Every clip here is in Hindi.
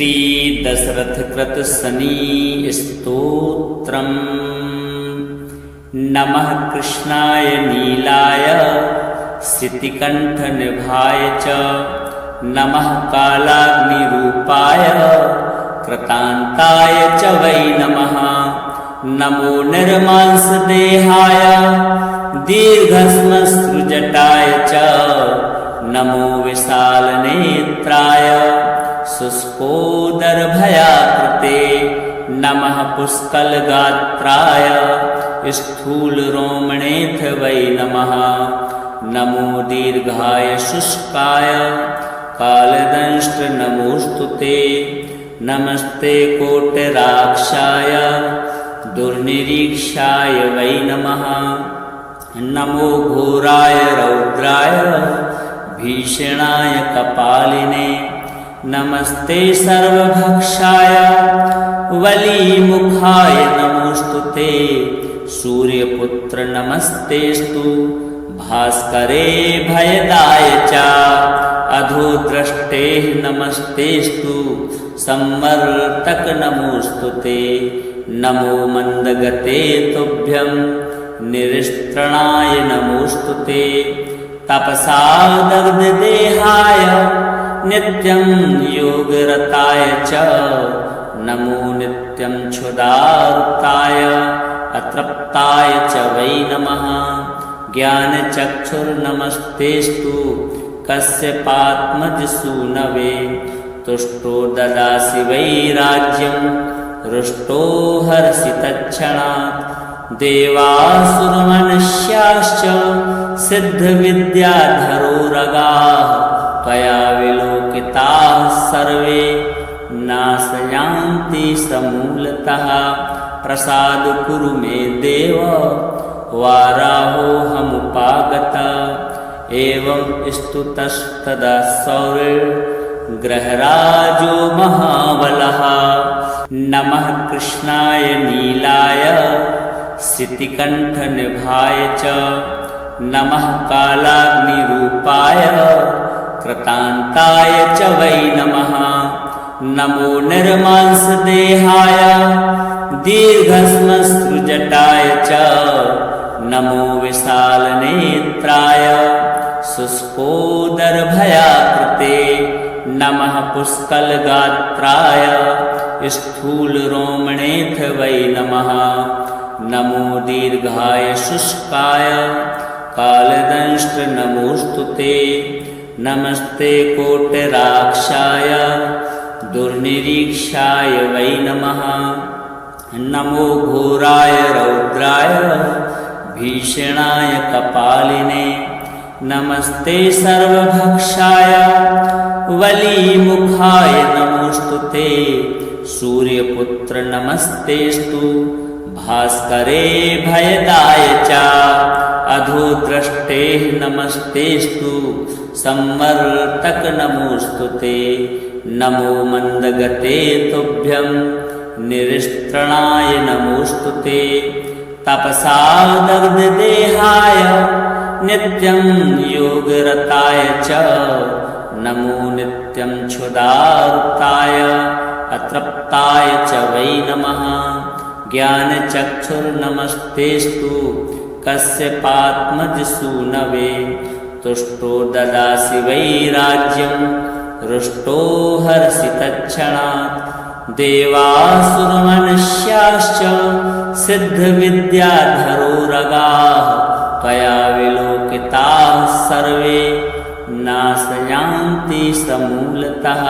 श्री दशरथ कृत शनि स्तोत्रम्। नमः कृष्णाय नीलाय श्रुतिकण्ठनिभाय च नमः कालाग्निरूपाय कृतान्ताय च वै नमः। नमो निर्मांसदेहाय दीर्घश्मश्रुजटाय च नमो विशालनेत्राय शुष्कोदरभयाकृते नमः। पुष्कलगात्राय स्थूलरोमणेथ वै नमः। नमो दीर्घाय शुष्काय कालदंष्ट नमोऽस्तु ते। नमस्ते कोटिराक्षाय दुर्निरीक्षाय वै नमः। नमो घोराय रौद्राय भीषणाय कपालिने। नमस्ते सर्वभक्षाय वलीमुखाय नमोऽस्तु ते। सूर्यपुत्र नमस्तेस्तु भास्करे भयदाय च अधोद्रष्टे नमस्तेस्तु संवर्तक नमोऽस्तु ते। नमो मंदगते तुभ्यं निरिस्त्रणाय नमोऽस्तु ते। तपसा दग्धदेहाय नित्यं योगरताय च नमो नित्यं क्षुधार्ताय अतृप्ताय च वै नमः। ज्ञानचक्षुर्नमस्तेस्तु कश्यपात्मजसूनवे। तुष्टो ददासि वै राज्यं रुष्टो हर्षि तत्क्षणात्। देवासुरमनुष्याश्च सिद्धविद्याधरोरगाः त्वया विलोकिताः सर्वे नाशयान्ति समूलतः। प्रसाद कुरु मे देव वाराहोऽहमुपागत। एवं स्तुतस्तदा सौर्यग्रहराजो महाबलः। नमः कृष्णाय नीलाय श्रुतिकण्ठनिभाय च नमः कालाग्निरूपाय कृतान्ताय च वै नमः। नमो निर्मांसदेहाय दीर्घश्मश्रुजटाय च नमो विशालनेत्राय शुष्कोदरभयाकृते नमः। पुष्कलगात्राय स्थूलरोमणेथ वै नमः। नमो दीर्घाय शुष्काय कालदंष्ट नमोऽस्तु ते। नमस्ते कोटिराक्षाय दुर्निरीक्षाय वै नमः। नमो घोराय रौद्राय भीषणाय कपालिने। नमस्ते सर्वभक्षाय वलीमुखाय नमोऽस्तु ते। सूर्यपुत्र नमस्तेस्तु भास्करे भयदाय च अधोद्रष्टे नमस्तेस्तु संवर्तक नमोऽस्तु ते। नमो मंदगते तुभ्यं निरिस्त्रणाय नमोऽस्तु ते। तपसा दग्धदेहाय नित्यं योगरताय च नमो नित्यं क्षुधार्ताय अतृप्ताय च वै नमः। ज्ञानचक्षुर्नमस्तेस्तु कश्यपात्मजसूनवे। तुष्टो ददासि वै राज्यं रुष्टो हर्षि तत्क्षणात्। देवासुरमनुष्याश्च सिद्धविद्याधरोरगाः त्वया विलोकिताः सर्वे नाशयान्ति समूलतः।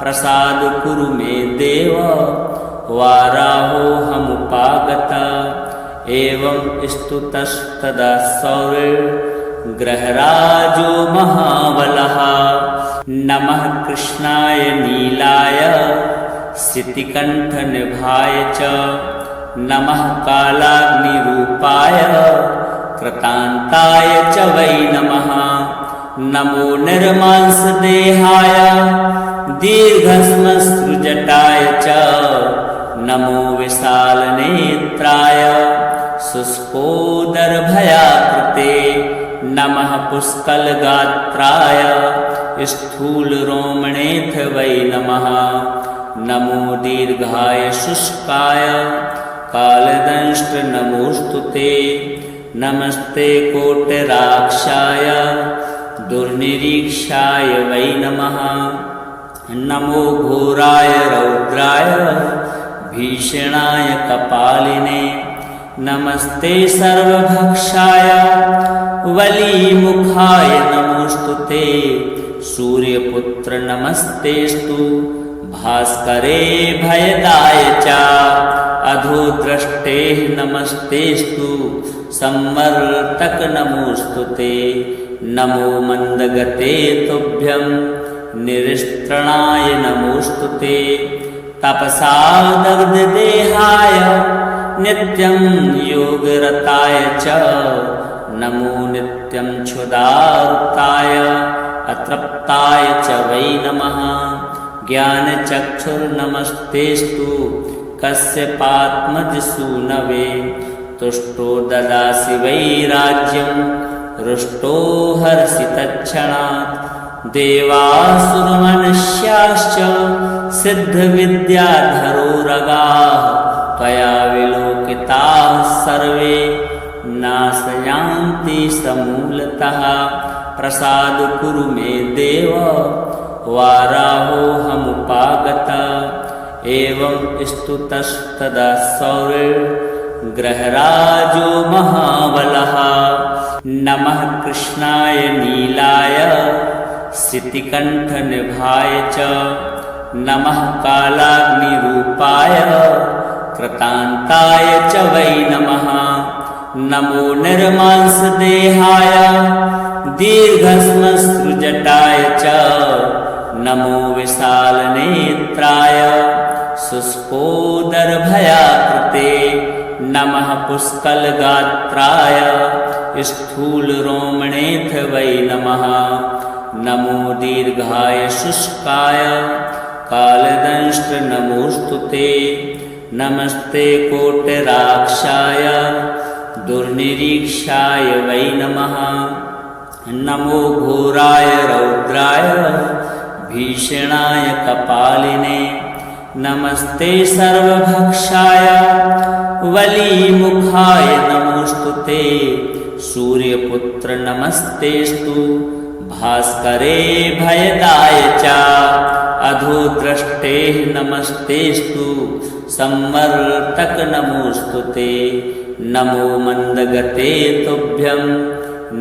प्रसाद कुरु मे देव वाराहोऽहमुपागत। एवं स्तुतस्तदा सौर्यग्रहराजो महाबलः। नमः कृष्णाय नीलाय श्रुतिकण्ठनिभाय च नमः कालाग्निरूपाय कृतान्ताय च वै नमः। नमो निर्मांसदेहाय दीर्घश्मश्रुजटाय च नमो विशालनेत्राय शुष्कोदरभयाकृते नमः। पुष्कलगात्राय स्थूलरोमणेऽथ वै नमः। नमो दीर्घाय शुष्काय कालदंष्ट्र नमोऽस्तु ते। नमस्ते कोटराक्षाय दुर्निरीक्षाय वै नमः। नमो घोराय रौद्राय भीषणाय कपालिने। नमस्ते सर्वभक्षाय वलीमुखाय नमोऽस्तु ते। सूर्यपुत्र नमस्तेस्तु भास्करे भयदाय च। अधोद्रष्टे नमस्तेस्तु संवर्तक नमोऽस्तु ते। नमो मन्दगते तुभ्यं निरिस्त्रणाय नमोऽस्तु ते। तपसा दग्धदेहाय नित्यं योगरताय च। नमो नित्यं क्षुधार्ताय अतृप्ताय च वै नमः। ज्ञानचक्षुर्नमस्तेस्तु कश्यपात्मजसूनवे। तुष्टो ददासि वै राज्यं रुष्टो हरसि तत्क्षणात्। देवासुरमनुष्याश्च सिद्धविद्याधरोरगाः त्वया विलोकिताः सर्वे नाशयान्ति समूलतः। प्रसाद कुरु मे देव वाराहोऽहमुपागतः। एवं स्तुतस्तदा सौर्यग्रहराजो महाबलः। नमः कृष्णाय नीलाय श्रुतिकण्ठनिभाय च। नमः कालाग्निरूपाय कृतान्ताय च वै नमः। नमो निर्मांसदेहाय दीर्घश्मश्रुजटाय च। नमो विशालनेत्राय शुष्कोदरभयाकृते। नमः पुष्कलगात्राय स्थूलरोमणेऽथ वै नमः। नमो दीर्घाय शुष्काय कालदंष्ट्र नमोऽस्तु ते। नमस्ते कोटराक्षाय दुर्निरीक्षाय वै नमः। नमो घोराय रौद्राय भीषणाय कपालिने। नमस्ते सर्वभक्षाय वलीमुखाय नमोऽस्तु ते। सूर्यपुत्र नमस्तेस्तु भास्करे भयदाय च। अधोद्रष्टे नमस्तेस्तु संवर्तक नमोऽस्तु ते। नमो मन्दगते तुभ्यं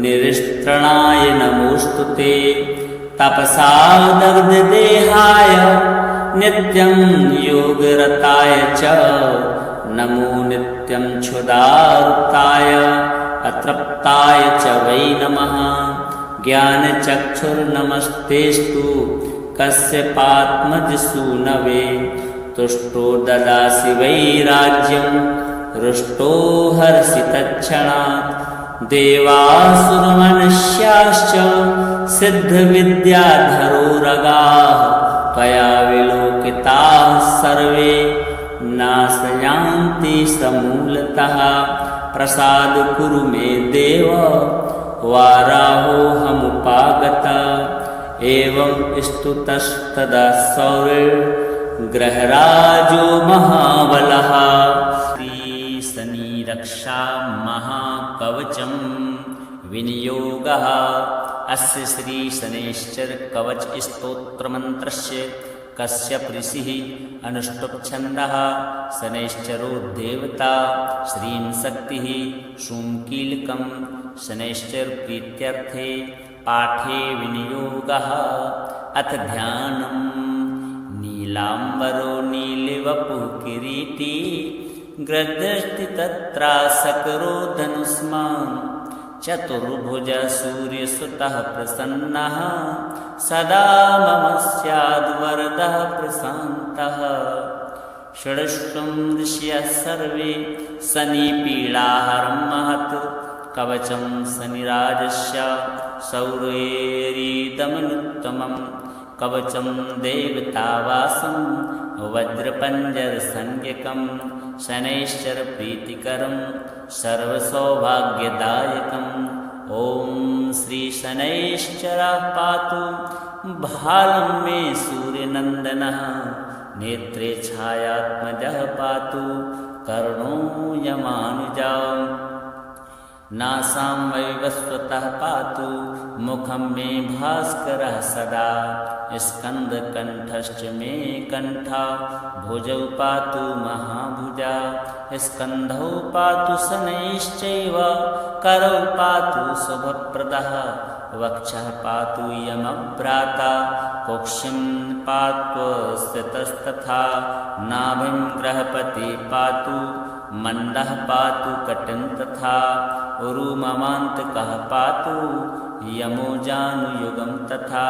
निरिस्त्रणाय नमोऽस्तु ते। तपसा दग्धदेहाय नित्यं योगरताय च। नमो नित्यं क्षुधार्ताय अतृप्ताय च वै नमः। ज्ञानचक्षुर्नमस्तेस्तु कश्यपात्मजसूनवे। तुष्टो ददासि वै राज्यं रुष्टो हरसि तत्क्षणात्। देवासुरमनुष्याश्च सिद्धविद्याधरोरगाः त्वया विलोकिताः सर्वे नाशयान्ति समूलतः। प्रसाद कुरु मे देव वाराहोऽहमुपागतः। एवं स्तुतस्तदा सौर्यग्रहराजो महाबलः। शनिरक्षा महाकवचं विनियोगः। अस्य श्रीशनैश्चरकवचस्तोत्रमन्त्रस्य कश्यप ऋषिः अनुष्टुप्छन्दः। शनैश्चरो देवता श्रीं शक्तिः शूंकीलकं। शनैश्चरप्रीत्यर्थे पाठे विनियोगः। अथ ध्यानं नीलाम्बरो नीलवपुः किरीटी। ग्रदस्ति तत्रासकरो धनुष्मान्। चतुर्भुज सूर्यसुतः प्रसन्नः। सदा मम स्याद्वरदः प्रशान्तः। षड्शं ऋषयः सर्वे शनिपीडाहरं महत्। कवचं शनिराजस्य सौर्येरिदमनुत्तमं। कवचं देवतावासं वज्रपञ्जरसंज्ञकं। शनैश्चरप्रीतिकरं सर्वसौभाग्यदायकं। ॐ श्रीशनैश्चरः पातु भालं मे सूर्यनन्दनः नेत्रे छायात्मजः पातु कर्णो यमानुजा नासां वैवस्वतः पातु मुखं मे भास्करः सदा स्कन्दकण्ठश्च मे कण्ठा भुजौ पातु महाभुजा स्कन्धौ पातु शनैश्चैव करौ पातु शुभप्रदः वक्षः पातु यमभ्राता कुक्षिं पात्वस्थितस्तथा नाभिं ग्रहपति पातु मण्डः पातु कटिं तथा उरुममान्तकः पातु यमोजानुयुगं तथा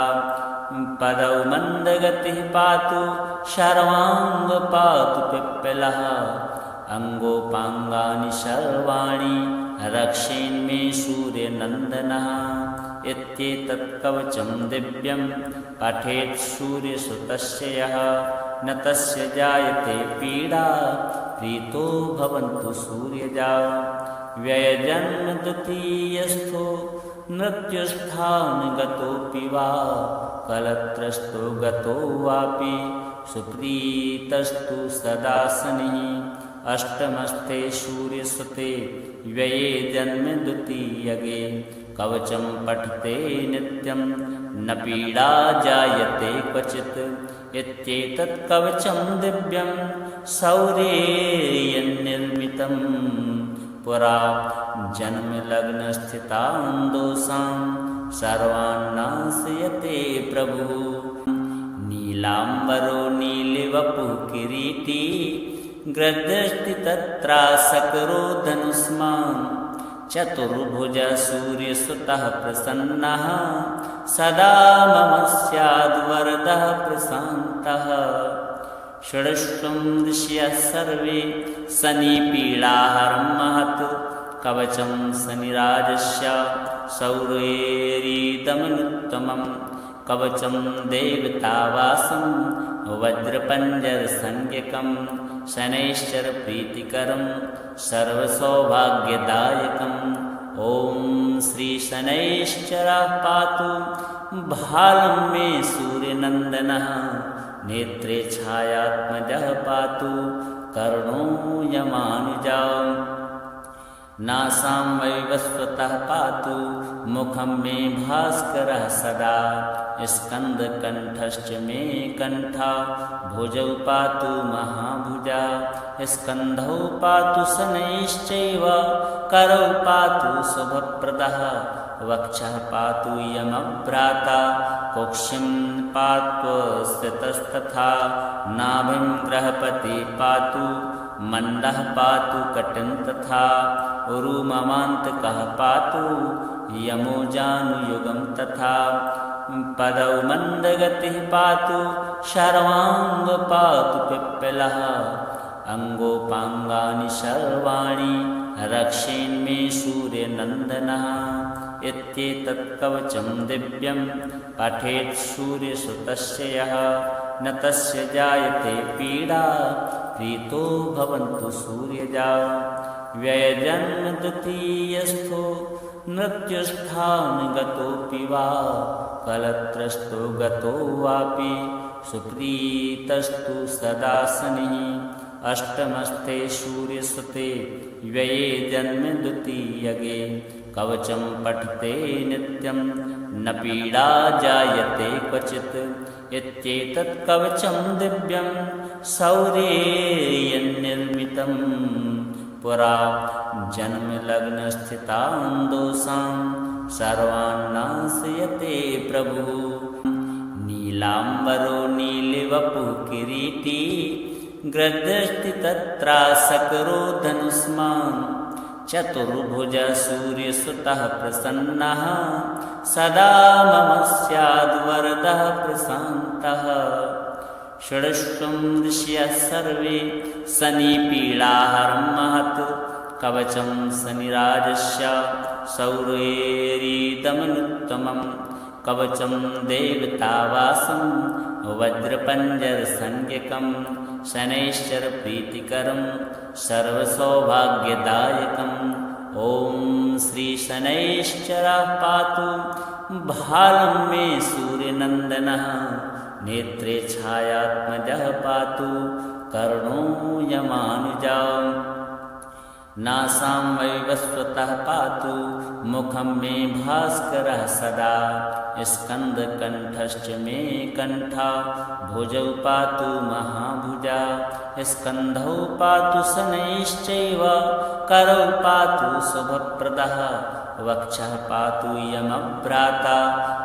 पदौ मन्दगतिः पातु शर्वाङ्ग पातु पिप्पलः अङ्गोपाङ्गानि सर्वाणि रक्षेन्मे सूर्यनन्दनः इत्येतत् कवचं दिव्यं पठेत् सूर्यसुतस्य यः न तस्य जायते पीडा प्रीतो भवन्तु सूर्यजा व्ययजन्म द्वितीयस्थो मृत्युस्थानगतोऽपि वा कलत्रस्थो गतो वापि सुप्रीतस्तु सदा शनिः अष्टमस्थे सूर्यसुते व्यये जन्म द्वितीयगे कवचं पठते नित्यं न पीडा जायते क्वचित् इत्येतत् कवचं दिव्यं शौर्येयन्निर्मितं पुरा जन्मलग्नस्थितान् दोषान् सर्वान् नाशयते प्रभुः नीलाम्बरो नीलिवपुः किरीटी ग्रदष्टि तत्रासकरो धनुष्मान् चतुर्भुजः सूर्यसुतः प्रसन्नः सदा मम स्याद्वरदः प्रशान्तः षडश्वं ऋषयः सर्वे शनिपीडाहरं महत् कवचं शनिराजस्य शौर्येरिदमनुत्तमं कवचं देवतावासं वज्रपञ्जरसंज्ञकं शनैश्चरप्रीतिकरं सर्वसौभाग्यदायकम् ॐ श्रीशनैश्चरः पातु भालं मे सूर्यनन्दनः नेत्रे छायात्मजः पातु कर्णो यमानुजा नासां वैवस्वतः पातु मुखं मे भास्करः सदा स्कन्दकण्ठश्च मे कण्ठा भुजौ पातु महाभुजा स्कन्धौ पातु शनैश्चैव करौ पातु शुभप्रदः वक्षः पातु यमभ्राता कुक्षिं पात्वस्थितस्तथा नाभिं ग्रहपति पातु मण्डः पातु कटिं तथा उरुममान्तकः पातु यमोजानुयुगं तथा पदौ मन्दगतिः पातु शर्वाङ्ग पातु पिप्पलः अङ्गोपाङ्गानि सर्वाणि रक्षेन्मे सूर्यनन्दनः इत्येतत् कवचं दिव्यं पठेत् सूर्यसुतस्य यः न तस्य जायते पीडा प्रीतो भवन्तु सूर्यजा व्ययजन्म द्वितीयस्थो मृत्युस्थानगतोऽपि वा कलत्रस्थो गतो वापि सुप्रीतस्तु सदा शनिः अष्टमस्थे सूर्यसुते व्यये जन्म द्वितीयगे कवचं पठते नित्यं न पीडा जायते क्वचित् इत्येतत् कवचं दिव्यं शौर्येयन्निर्मितं पुरा जन्मलग्नस्थितान् दोषान् सर्वान् नाशयते प्रभुः नीलाम्बरो नीलिवपुः किरीटी ग्रदष्टि तत्रासकरो धनुष्मान् चतुर्भुजः सूर्यसुतः प्रसन्नः सदा मम स्याद्वरदः प्रशान्तः षडश्वं ऋषयः सर्वे शनिपीडाहरं महत् कवचं शनिराजस्य शौर्येरिदमनुत्तमं कवचं देवतावासं वज्रपञ्जरसंज्ञकं शनैश्चरप्रीतिकरं सर्वसौभाग्यदायकम् ॐ श्रीशनैश्चरः पातु भालं मे सूर्यनन्दनः नेत्रे छायात्मजः पातु कर्णो यमानुजा नासां वैवस्वतः पातु मुखं मे भास्करः सदा स्कन्दकण्ठश्च मे कण्ठा भुजौ पातु महाभुजा स्कन्धौ पातु शनैश्चैव करौ पातु शुभप्रदः वक्षः पातु यमभ्राता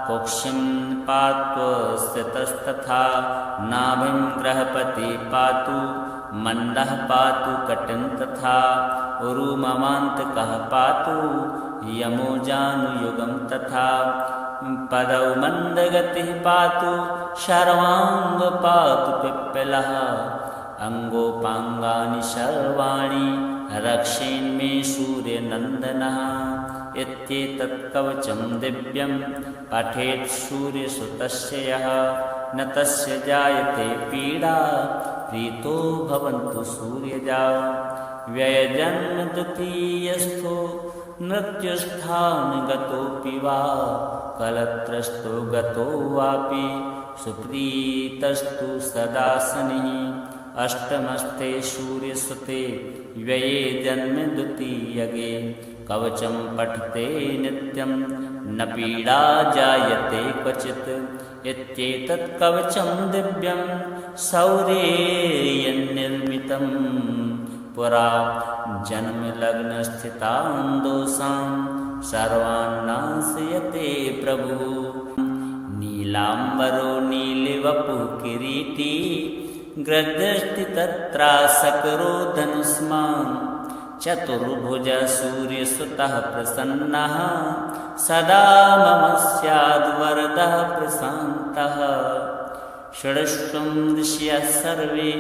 कुक्षिं पातु स्थितस्तथा नाभिं ग्रहपति पातु मन्दः पातु कटिं तथा उरुममान्तकः पातु यमो जानुयुगं तथा पदौ मन्दगतिः पातु शर्वाङ्ग पातु पिप्पलः अङ्गोपाङ्गानि सर्वाणि रक्षेन्मे सूर्यनन्दनः इत्येतत् कवचं दिव्यं पठेत् सूर्यसुतस्य यः न तस्य जायते पीडा प्रीतो भवन्तु सूर्यजा व्ययजन्म द्वितीयस्थो मृत्युस्थानगतोऽपि वा कलत्रस्थो गतो वापि सुप्रीतस्तु सदा शनिः अष्टमस्ते सूर्यसुते व्यये जन्म द्वितीयगे कवचं पठते नित्यं न पीडा जायते क्वचित् इत्येतत् कवचं दिव्यं शौर्येयन्निर्मितं पुरा जन्मलग्नस्थितान् दोषान् सर्वान् नाशयते प्रभुः नीलाम्बरो नीलिवपुः किरीटी ग्रदस्ति तत्रासकरो धनुष्मान् चतुर्भुज सूर्यसुतः प्रसन्नः सदा मम स्याद्वरदः प्रशान्तः षड्ष्वं ऋषयः सर्वे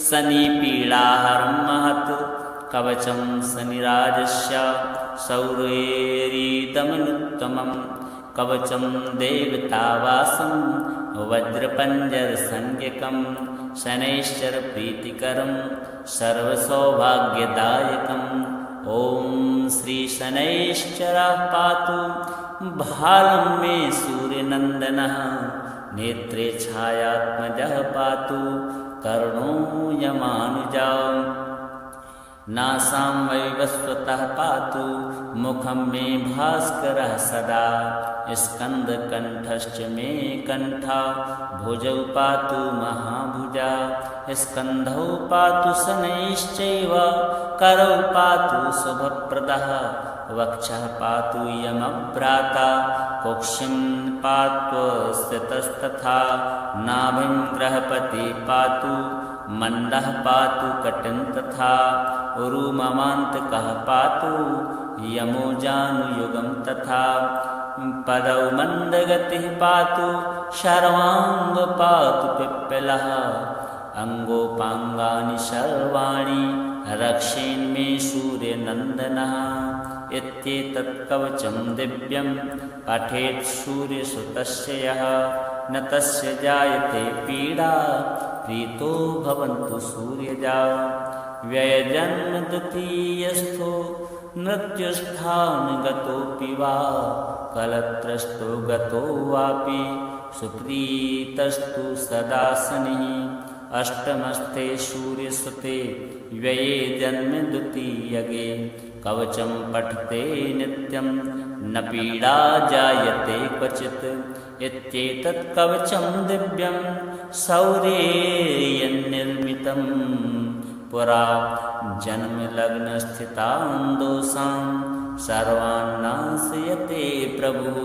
शनिपीडाहरं महत् कवचं शनिराजस्य शौर्येरिदमनुत्तमं कवचं देवतावासं वज्रपञ्जरसंज्ञकं शनैश्चरप्रीतिकरं सर्वसौभाग्यदायकम् ॐ श्रीशनैश्चरः पातु भालं मे सूर्यनन्दनः नेत्रे छायात्मजः पातु कर्णो यमानुजा नासां वैवस्वतः पातु मुखं मे भास्करः सदा स्कन्दकण्ठश्च मे कण्ठा भुजौ पातु महाभुजा स्कन्धौ पातु शनैश्चैव करौ पातु शुभप्रदः वक्षः पातु यमभ्राता कुक्षिं पातु स्थितस्तथा नाभिं ग्रहपति पातु मन्दः पातु कटिं तथा उरुममान्तकः पातु यमो जानुयुगं तथा पदौ मन्दगतिः पातु शर्वाङ्ग पातु पिप्पलः अङ्गोपाङ्गानि सर्वाणि रक्षेन्मे सूर्यनन्दनः इत्येतत् कवचं दिव्यं पठेत् सूर्यसुतस्य यः न तस्य जायते पीडा प्रीतो भवन्तु सूर्यजा व्ययजन्म द्वितीयस्थो मृत्युस्थानगतोऽपि वा कलत्रस्थो गतो वापि सुप्रीतस्तु सदा शनिः अष्टमस्ते सूर्यसुते व्यये जन्म द्वितीयगे कवचं पठते नित्यं न पीडा जायते क्वचित् इत्येतत् कवचं दिव्यं शौर्येयन्निर्मितं पुरा जन्मलग्नस्थितान् दोषान् सर्वान् नाशयते प्रभुः